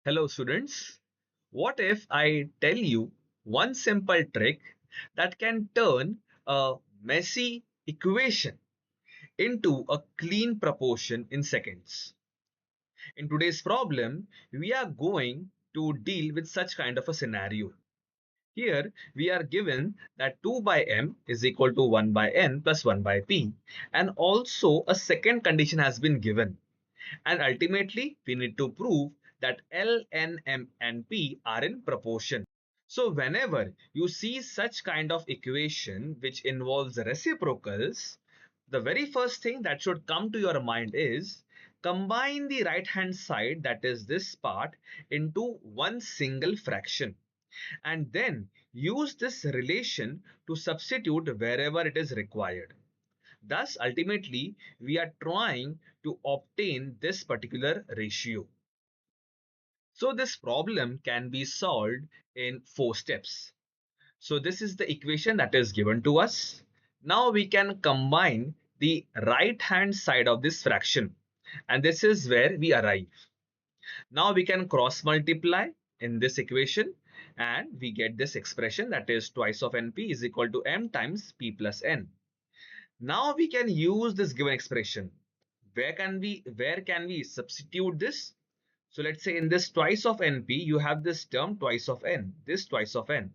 Hello students, what if I tell you one simple trick that can turn a messy equation into a clean proportion in seconds? In today's problem, we are going to deal with such kind of a scenario. Here we are given that 2 by m is equal to 1 by n plus 1 by p, and also a second condition has been given. And ultimately, we need to prove that L, N, M, and P are in proportion. So whenever you see such kind of equation which involves reciprocals, the very first thing that should come to your mind is combine the right hand side, that is this part, into one single fraction, and then use this relation to substitute wherever it is required. Thus, ultimately, we are trying to obtain this particular ratio. So this problem can be solved in 4 steps. So this is the equation that is given to us. Now we can combine the right hand side of this fraction, and this is where we arrive. Now we can cross multiply in this equation, and we get this expression, that is twice of np is equal to m times p plus n. Now we can use this given expression. Where can we substitute this? So let's say in this twice of np, you have this term twice of n, this twice of n,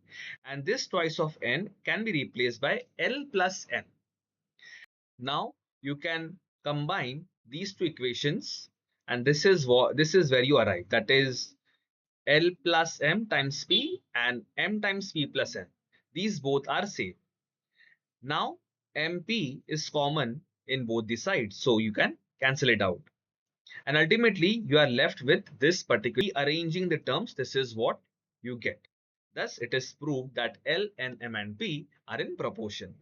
and this twice of n can be replaced by L plus n. Now you can combine these two equations, and this is where you arrive. That is L plus m times p and m times p plus n. These both are same. Now mp is common in both the sides, so you can cancel it out. And ultimately, you are left with this particular arranging the terms. This is what you get. Thus, it is proved that L, N, M, and P are in proportion.